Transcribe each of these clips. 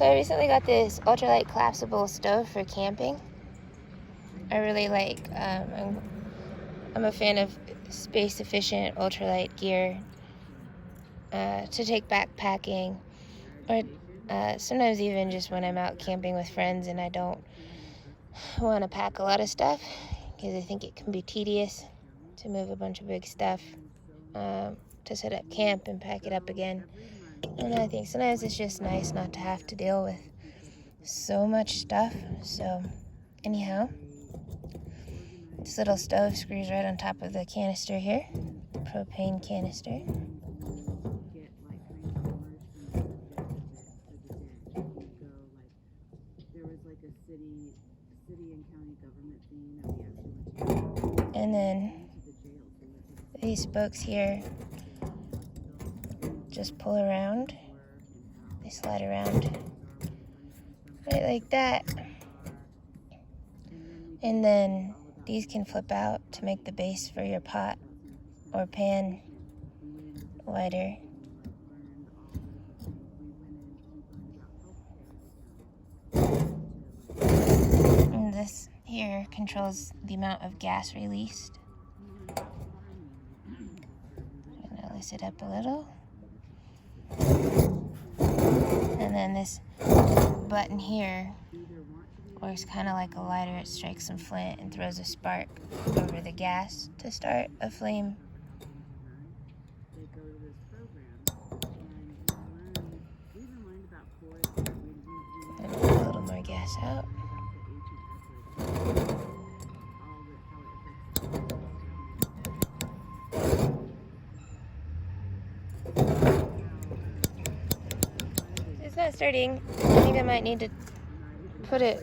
So I recently got this Ultralight collapsible stove for camping. I really like, I'm a fan of space-efficient ultralight gear to take backpacking, or sometimes even just when I'm out camping with friends and I don't want to pack a lot of stuff, because I think it can be tedious to move a bunch of big stuff to set up camp and pack it up again. And I think sometimes it's just nice not to have to deal with so much stuff. So anyhow, this little stove screws right on top of the canister here, the propane canister. And then these spokes here just pull around. They slide around right like that. And then these can flip out to make the base for your pot or pan wider. And this here controls the amount of gas released. I'm gonna loosen it up a little. And then this button here works kind of like a lighter. It strikes some flint and throws a spark over the gas to start a flame. And put a little more gas out. It's not starting. I think I might need to put it,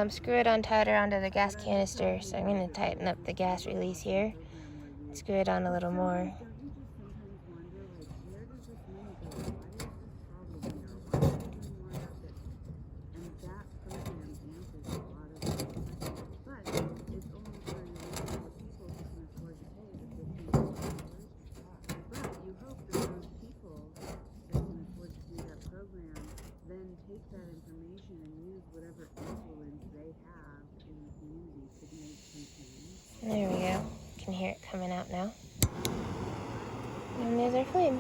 screw it on tighter onto the gas canister. So I'm going to tighten up the gas release here. Screw it on a little more. There we go. You can hear it coming out now. And there's our flame.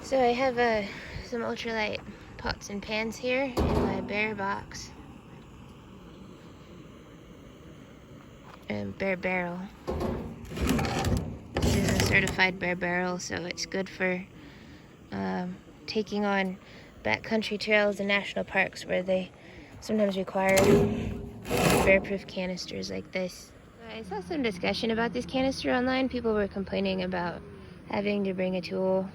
So I have some ultralight pots and pans here in my bear box. And bear barrel. This is a certified bear barrel, so it's good for taking on backcountry trails and national parks where they sometimes require bear-proof canisters like this. I saw some discussion about this canister online. People were complaining about having to bring a tool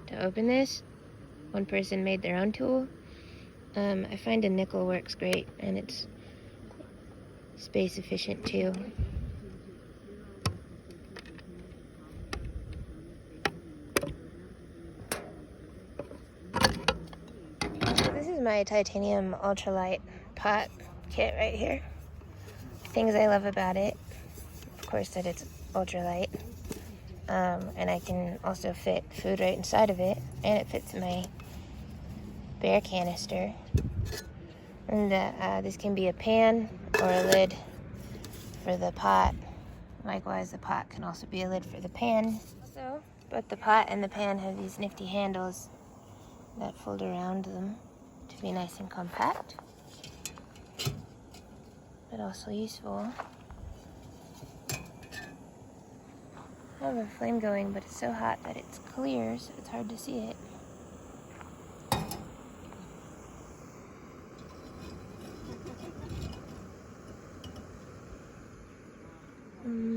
to open this. One person made their own tool. I find a nickel works great, and it's space efficient too. This is my titanium ultralight pot kit right here. Things I love about it, of course, that it's ultralight, and I can also fit food right inside of it, and it fits in my bear canister. And this can be a pan or a lid for the pot. Likewise, the pot can also be a lid for the pan. Also, both the pot and the pan have these nifty handles that fold around them to be nice and compact, but also useful. I have a flame going, but it's so hot that it's clear, so it's hard to see it.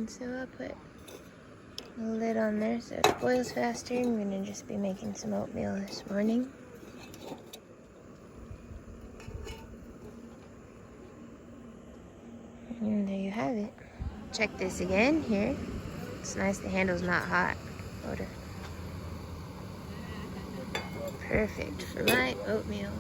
So I'll put a lid on there so it boils faster. I'm going to just be making some oatmeal this morning. And there you have it. Check this again here. It's nice the handle's not hot. Perfect for my oatmeal.